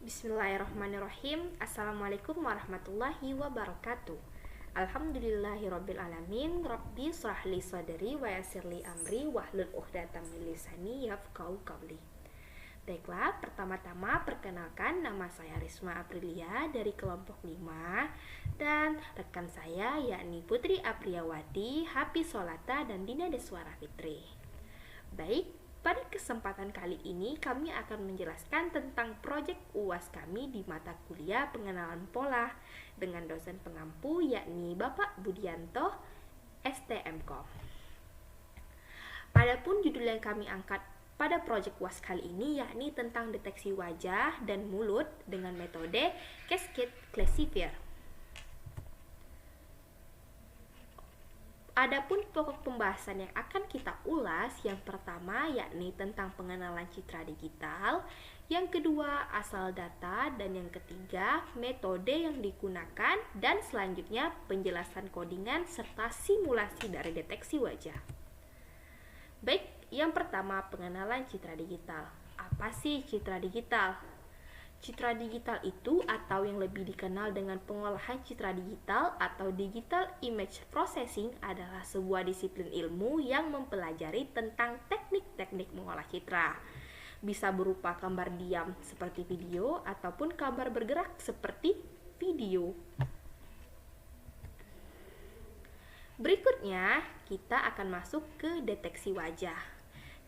Bismillahirrahmanirrahim. Assalamualaikum warahmatullahi wabarakatuh. Alhamdulillahirabbil alamin. Rabbi shrah li sadri wa yassir li amri wahlul 'uqdatam min lisani yafqahu qawli. Baiklah, pertama-tama perkenalkan, nama saya Risma Aprilia dari kelompok 5 dan rekan saya yakni Putri Apriyawati, Happy Solata dan Dina Deswara Fitri. Baik, pada kesempatan kali ini kami akan menjelaskan tentang proyek UAS kami di mata kuliah pengenalan pola dengan dosen pengampu yakni Bapak Budianto, STMKOM. Adapun judul yang kami angkat pada proyek UAS kali ini yakni tentang deteksi wajah dan mulut dengan metode Cascade Classifier. Adapun pokok pembahasan yang akan kita ulas, yang pertama yakni tentang pengenalan citra digital, yang kedua asal data, dan yang ketiga metode yang digunakan, dan selanjutnya penjelasan codingan serta simulasi dari deteksi wajah. Baik, yang pertama pengenalan citra digital. Apa sih citra digital? Citra digital itu atau yang lebih dikenal dengan pengolahan citra digital atau digital image processing adalah sebuah disiplin ilmu yang mempelajari tentang teknik-teknik mengolah citra. Bisa berupa gambar diam seperti video ataupun gambar bergerak seperti video. Berikutnya kita akan masuk ke deteksi wajah.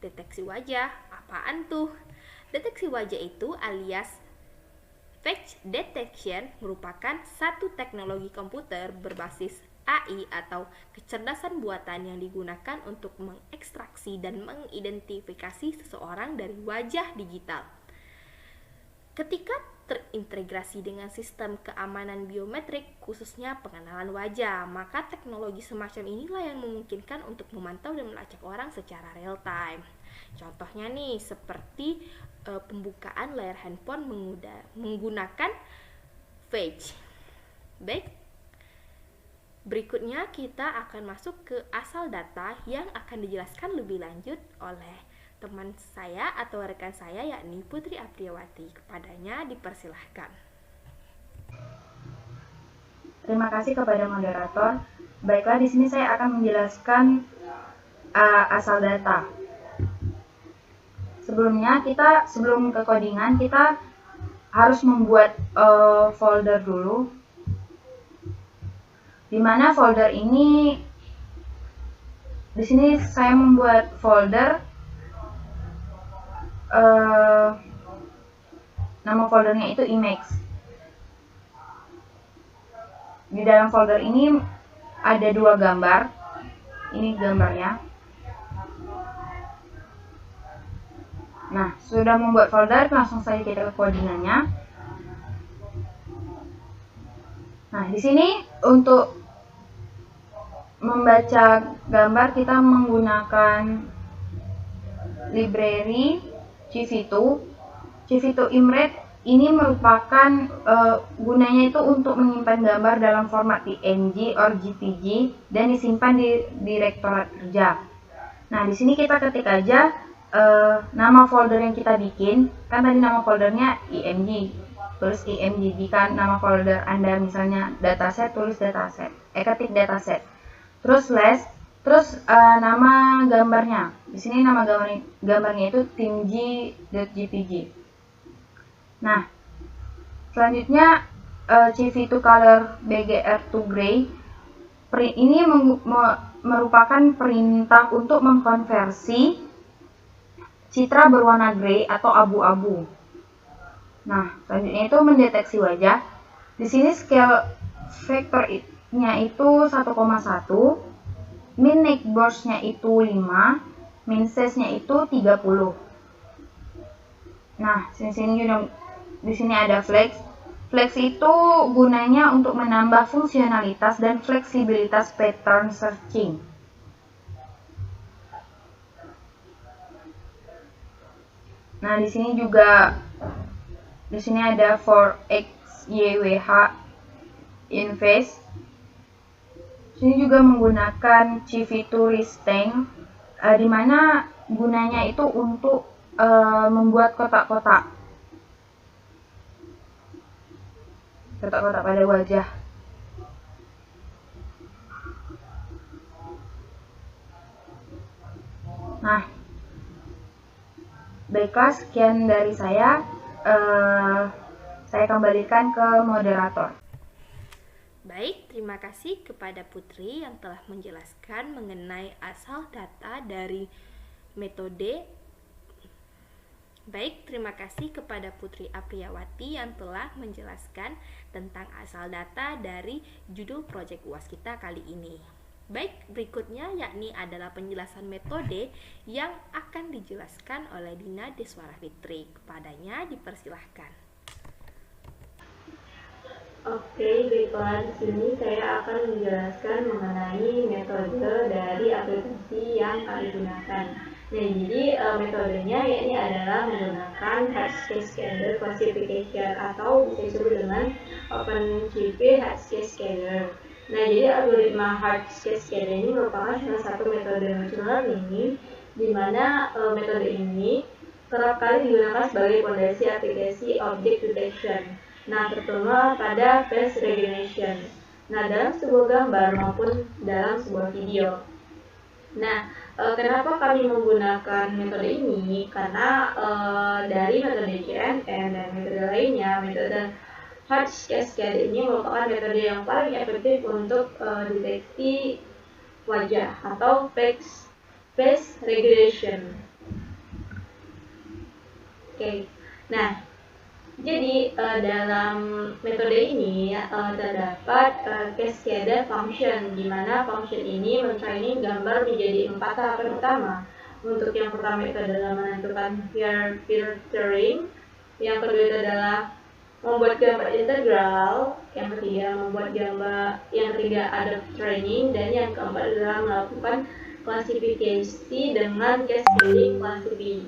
Deteksi wajah, apaan tuh? Deteksi wajah itu alias face detection merupakan satu teknologi komputer berbasis AI atau kecerdasan buatan yang digunakan untuk mengekstraksi dan mengidentifikasi seseorang dari wajah digital. Ketika terintegrasi dengan sistem keamanan biometrik, khususnya pengenalan wajah, maka teknologi semacam inilah yang memungkinkan untuk memantau dan melacak orang secara real time. Contohnya nih, seperti pembukaan layar handphone menggunakan Face. Baik, berikutnya kita akan masuk ke asal data yang akan dijelaskan lebih lanjut oleh teman saya atau rekan saya yakni Putri Apriyawati. Kepadanya dipersilahkan. Terima kasih kepada moderator. Baiklah, di sini saya akan menjelaskan asal data. Sebelumnya sebelum ke codingan kita harus membuat folder dulu. Di mana folder ini, di sini saya membuat folder, nama foldernya itu image. Di dalam folder ini ada dua gambar. Ini gambarnya. Nah, sudah membuat folder, langsung saja kita ke codingannya. Nah, di sini untuk membaca gambar kita menggunakan library CV2. CV2 Image ini merupakan gunanya itu untuk menyimpan gambar dalam format PNG or JPG dan disimpan di direktorat kerja. Nah, di sini kita ketik aja nama folder yang kita bikin. Kan tadi nama foldernya IMG, tulis IMG. Jika nama folder Anda misalnya dataset, tulis dataset, ketik dataset, terus slash, terus nama gambarnya. Di sini nama gambarnya itu teamg.jpg. Nah, selanjutnya CV2 color BGR2 gray ini merupakan perintah untuk mengkonversi citra berwarna grey atau abu-abu. Nah, selanjutnya itu mendeteksi wajah. Di sini scale vektornya itu 1,1, min neck burst-nya itu 5, min size-nya itu 30. Nah, di sini ada flex. Flex itu gunanya untuk menambah fungsionalitas dan fleksibilitas pattern searching. Nah, di sini ada for XYWH in face. Sini juga menggunakan CV2 Restang, di mana gunanya itu untuk membuat kotak-kotak. kotak-kotak pada wajah. Nah, baiklah, sekian dari saya. Saya kembalikan ke moderator. Baik, terima kasih kepada Putri yang telah menjelaskan mengenai asal data dari metode. Baik, terima kasih kepada Putri Apriyawati yang telah menjelaskan tentang asal data dari judul proyek UAS kita kali ini. Baik, berikutnya yakni adalah penjelasan metode yang akan dijelaskan oleh Dina Deswara Fitri. Kepadanya dipersilahkan. Oke, baiklah, di sini saya akan menjelaskan mengenai metode dari aplikasi yang kami gunakan. Nah, jadi metodenya yakni adalah menggunakan Hardscape Scanner Classification atau bisa disebut dengan OpenCV Hardscape Scanner. Nah, jadi algoritma Hardscape Scanner ini merupakan salah satu metode machine learning di mana metode ini kerap kali digunakan sebagai fondasi aplikasi object detection. Nah, terutama pada face recognition. Nah, dalam sebuah gambar maupun dalam sebuah video. Nah, kenapa kami menggunakan metode ini? Karena dari metode CNN dan metode lainnya, metode Hardscape Scanner ini merupakan metode yang paling efektif untuk deteksi wajah atau face recognition. Oke. Nah, jadi dalam metode ini terdapat cascade function, di mana function ini mentraining gambar menjadi 4 tahapan utama. Untuk yang pertama itu adalah menentukan filtering, yang kedua itu adalah membuat gambar integral, yang ketiga membuat gambar, yang ketiga adopt training, dan yang keempat adalah melakukan klasifikasi dengan cascading classify.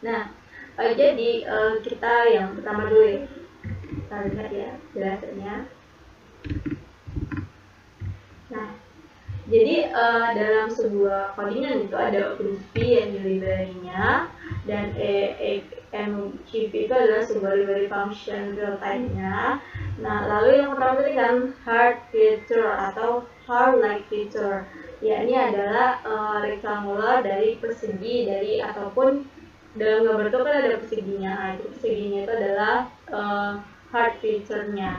Nah, jadi kita yang pertama dulu ya. Kita lihat ya jelasannya. Nah, jadi dalam sebuah codingan itu ada OpenCV yang library-nya, dan MCV itu adalah sebuah library function real time-nya. Nah, lalu yang pertama tadi kan hard feature atau hard like feature, yakni adalah rectangular dari persegi dari ataupun dalam gambar itu kan ada perseginya. Itu perseginya itu adalah hard feature-nya,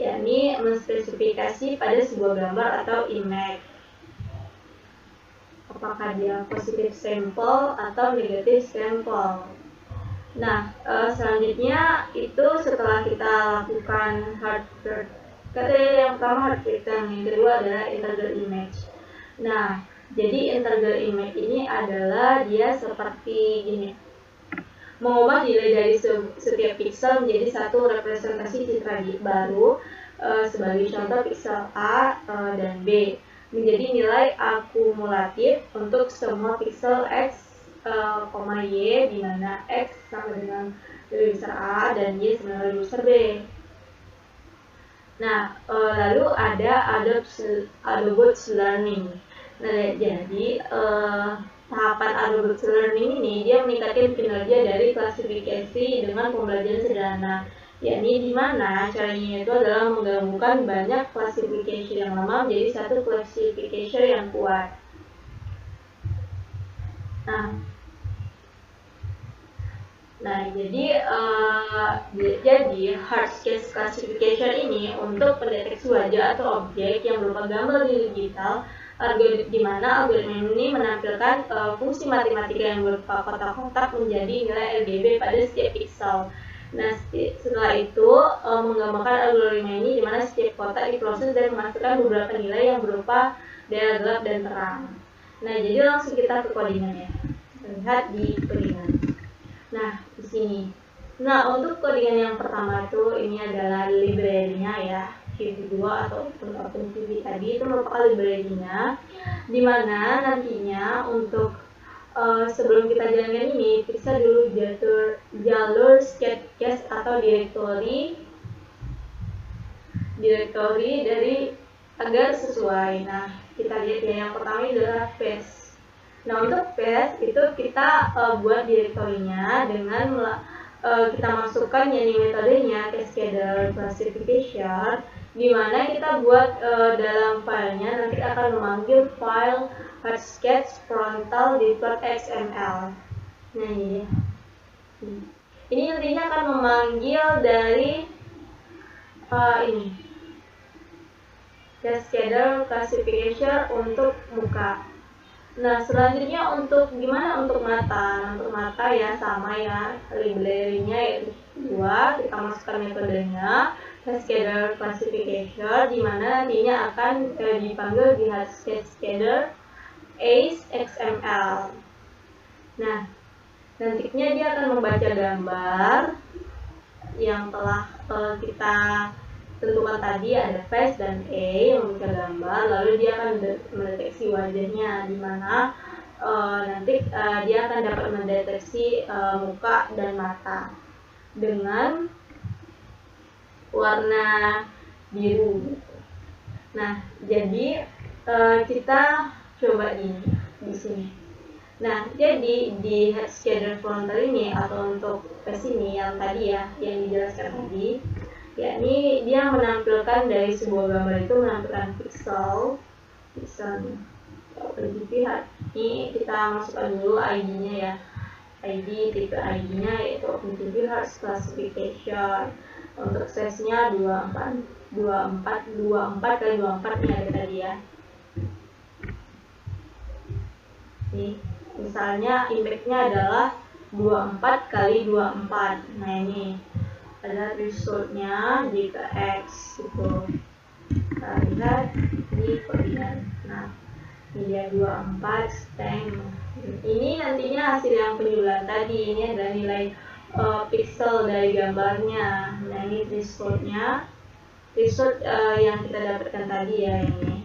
yakni menspesifikasi pada sebuah gambar atau image apakah dia positif sampel atau negatif sampel. Nah, selanjutnya itu setelah kita lakukan hard feature, yang pertama hard feature, yang kedua adalah integer image. Nah, jadi integer image ini adalah dia seperti gini, mengubah nilai dari setiap pixel menjadi satu representasi citra baru. Sebagai contoh, pixel A dan B menjadi nilai akumulatif untuk semua pixel X, Y, di mana X sama dengan lebih besar A dan Y sama dengan lebih besar B. Nah, lalu ada Adobe Learning. Nah, jadi tahapan Adobe Learning ini dia meningkatkan kinerja dari klasifikasi dengan pembelajaran sederhana, yakni di mana caranya itu adalah menggabungkan banyak klasifikasi yang lama menjadi satu klasifikasi yang kuat. Nah, jadi Hardscape Classification ini untuk pendeteksi wajah atau objek yang berupa gambar digital, di mana algoritma ini menampilkan fungsi matematika yang berupa kotak-kotak menjadi nilai RGB pada setiap pixel. Nah, setelah itu menggambarkan algoritma ini di mana setiap kotak diproses dan memasukkan beberapa nilai yang berupa daerah gelap dan terang. Nah, jadi langsung kita ke codingannya. Lihat di codingan. Nah, di sini. Nah, untuk codingan yang pertama itu ini adalah library-nya ya. CV2 atau OpenCV tadi itu merupakan library-nya, di mana nantinya untuk sebelum kita jalankan ini, kita dulu jalur cache atau directory dari agar sesuai. Nah, kita lihat ya, yang pertama adalah path. Nah, untuk path itu kita buat direktorinya dengan kita masukkan yakni metodenya cascadal classification, di mana kita buat dalam filenya nanti akan memanggil file hardscape frontal.xml. Nah ini, ini nantinya akan memanggil dari ini cascadal classification untuk muka. Nah selanjutnya untuk gimana untuk mata? Nah, untuk mata ya sama ya, library-nya yaitu 2, kita masukkan metodenya cascadal classification, di mana nantinya akan dipanggil di cascadal XML. Nah nantinya dia akan membaca gambar yang telah kita tentukan tadi, ada face dan A yang membaca gambar, lalu dia akan mendeteksi wajahnya, di mana nanti dia akan dapat mendeteksi muka dan mata dengan warna biru. Nah, jadi kita coba ini di sini. Nah, jadi di shader frontal ini atau untuk face ini yang tadi ya, yang dijelaskan tadi, yakni dia menampilkan dari sebuah gambar itu menampilkan pixel pilihan. Ini kita masukkan dulu ID-nya ya, tipe ID-nya yaitu OpenCV Hearts Classification. Untuk size-nya 24 kali 24 ini ada tadi ya. Nih, misalnya impact-nya adalah 24 kali 24. Nah ini adalah resultnya jika X itu kita lihat di koordinat. Nah ini dia 24 steng. Ini nantinya hasil yang penjualan tadi. Ini adalah nilai pixel dari gambarnya. Nah ini resultnya, yang kita dapatkan tadi ya, ini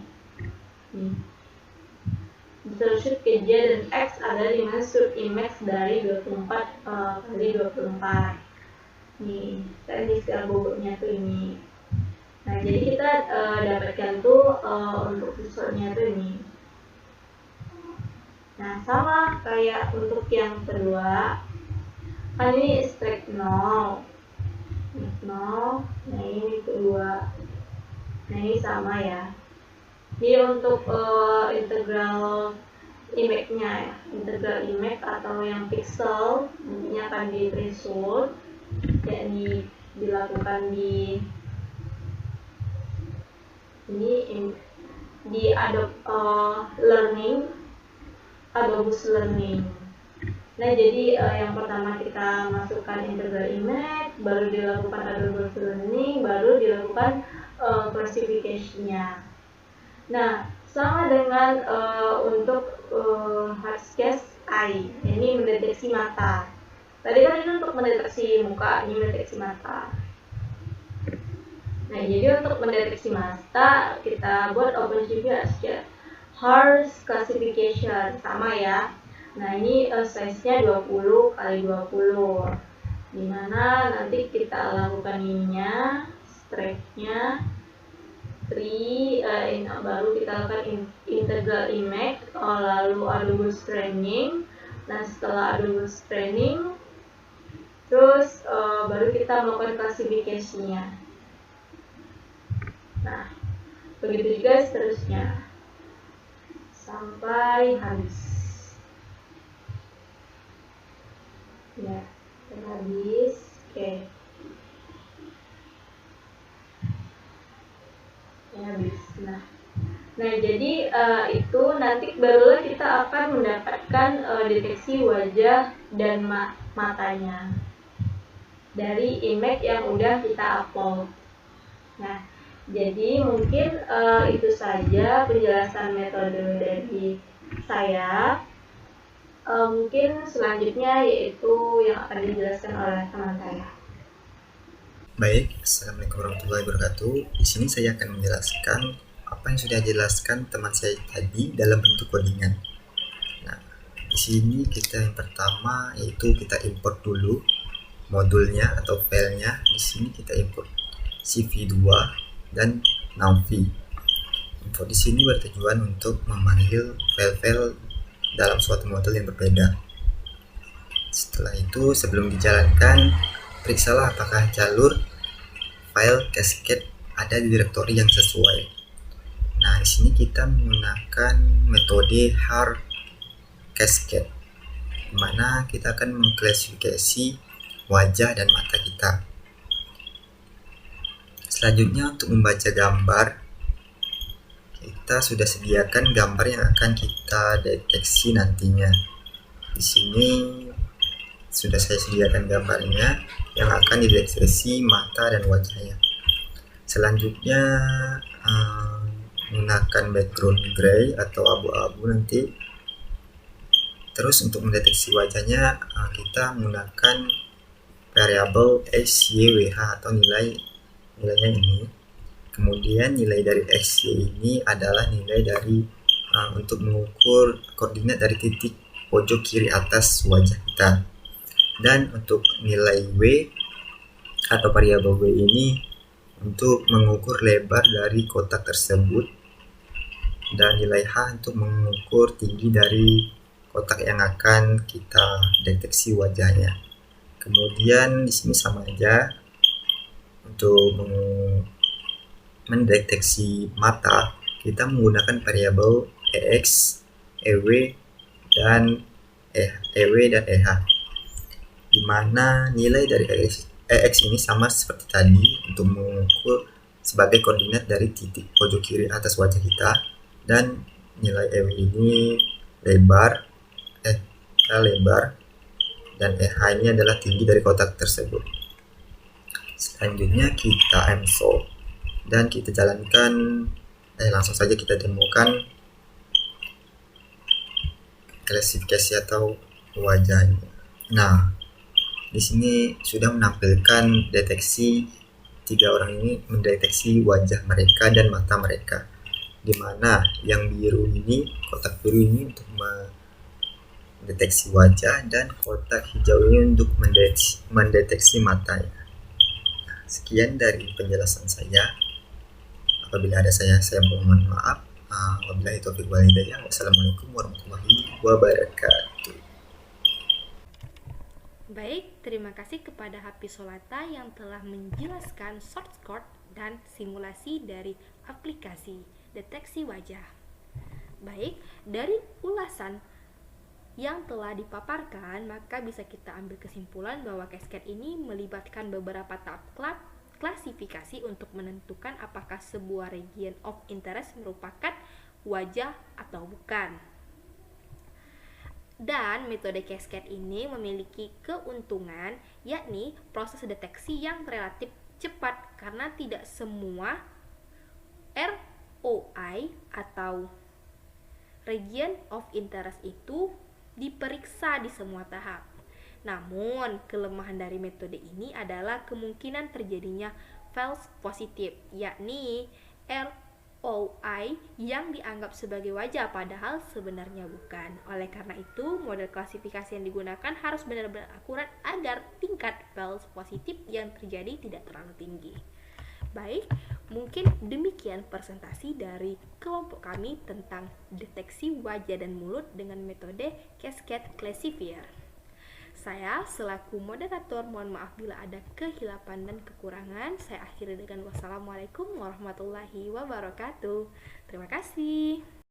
shoot ke Y dan X ada di mana shoot image dari 24 kali 24. Nih, tadi skala bobotnya tuh ini. Nah, jadi kita dapatkan tuh untuk resultnya tuh ini. Nah, sama kayak untuk yang kedua, kan ini strike 0. Nah, ini kedua. Nah, ini sama ya. Jadi untuk integral image-nya ya, integral image atau yang pixel nantinya akan di threshold, yakni dilakukan di ini di Adobe Learning. Nah jadi yang pertama kita masukkan integral image, baru dilakukan Adobe Learning, baru dilakukan classification-nya. Nah sama dengan untuk hardscape eye, ini mendeteksi mata. Tadi kan ini untuk mendeteksi muka, ini mendeteksi mata. Nah, jadi untuk mendeteksi mata kita buat OpenCV Hearts Classification sama ya. Nah, ini size-nya 20 kali 20. Dimana nanti kita lakukan ininya, strike-nya 3, baru kita lakukan integral image, lalu Adobe Training. Nah, setelah Adobe Training terus baru kita melakukan klasifikasinya. Nah, begitu juga seterusnya sampai habis. Ya, habis. Oke. Ya, habis. Nah jadi itu nanti barulah kita akan mendapatkan deteksi wajah dan matanya dari image yang udah kita upload. Nah, jadi mungkin itu saja penjelasan metode dari saya. Mungkin selanjutnya yaitu yang akan dijelaskan oleh teman saya. Baik, Assalamualaikum warahmatullahi wabarakatuh. Di sini saya akan menjelaskan apa yang sudah dijelaskan teman saya tadi dalam bentuk codingan. Nah, di sini kita yang pertama yaitu kita import dulu modulnya atau filenya. Di sini kita import CV2 dan NumPy. Import di sini bertujuan untuk memanggil file-file dalam suatu modul yang berbeda. Setelah itu, sebelum dijalankan, periksalah apakah jalur file cascade ada di direktori yang sesuai. Nah, di sini kita menggunakan metode hard cascade, di mana kita akan mengklasifikasi wajah dan mata kita. Selanjutnya, untuk membaca gambar, kita sudah sediakan gambar yang akan kita deteksi nantinya. Di sini sudah saya sediakan gambarnya yang akan dideteksi mata dan wajahnya. Selanjutnya menggunakan background gray atau abu-abu nanti. Terus untuk mendeteksi wajahnya kita menggunakan variabel XYWH atau nilainya ini. Kemudian nilai dari XY ini adalah nilai dari untuk mengukur koordinat dari titik pojok kiri atas wajah kita. Dan untuk nilai W atau variabel W ini untuk mengukur lebar dari kotak tersebut, dan nilai H untuk mengukur tinggi dari kotak yang akan kita deteksi wajahnya. Kemudian di sini sama aja, untuk mendeteksi mata kita menggunakan variabel EX, EW dan EH, di mana nilai dari EX ini sama seperti tadi untuk mengukur sebagai koordinat dari titik pojok kiri atas wajah kita, dan nilai EW ini lebar dan EH ini adalah tinggi dari kotak tersebut. Selanjutnya kita msolve dan kita jalankan, langsung saja kita temukan klasifikasi atau wajahnya. Nah, di sini sudah menampilkan deteksi, 3 orang ini mendeteksi wajah mereka dan mata mereka, di mana yang biru ini, kotak biru ini untuk mendeteksi wajah, dan kotak hijau ini untuk mendeteksi matanya. Nah, sekian dari penjelasan saya. Apabila ada saya mohon maaf. Wabillahi taufiq wal hidayah. Wassalamualaikum warahmatullahi wabarakatuh. Baik, terima kasih kepada Hafiz Solata yang telah menjelaskan shortcut dan simulasi dari aplikasi deteksi wajah. Baik, dari ulasan yang telah dipaparkan, maka bisa kita ambil kesimpulan bahwa cascade ini melibatkan beberapa tahap klasifikasi untuk menentukan apakah sebuah region of interest merupakan wajah atau bukan. Dan metode cascade ini memiliki keuntungan, yakni proses deteksi yang relatif cepat karena tidak semua ROI atau region of interest itu diperiksa di semua tahap. Namun, kelemahan dari metode ini adalah kemungkinan terjadinya false positive, yakni ROI yang dianggap sebagai wajah padahal sebenarnya bukan. Oleh karena itu, model klasifikasi yang digunakan harus benar-benar akurat agar tingkat false positive yang terjadi tidak terlalu tinggi. Baik, mungkin demikian presentasi dari kelompok kami tentang deteksi wajah dan mulut dengan metode Cascade Classifier. Saya selaku moderator mohon maaf bila ada kehilapan dan kekurangan. Saya akhiri dengan wassalamualaikum warahmatullahi wabarakatuh. Terima kasih.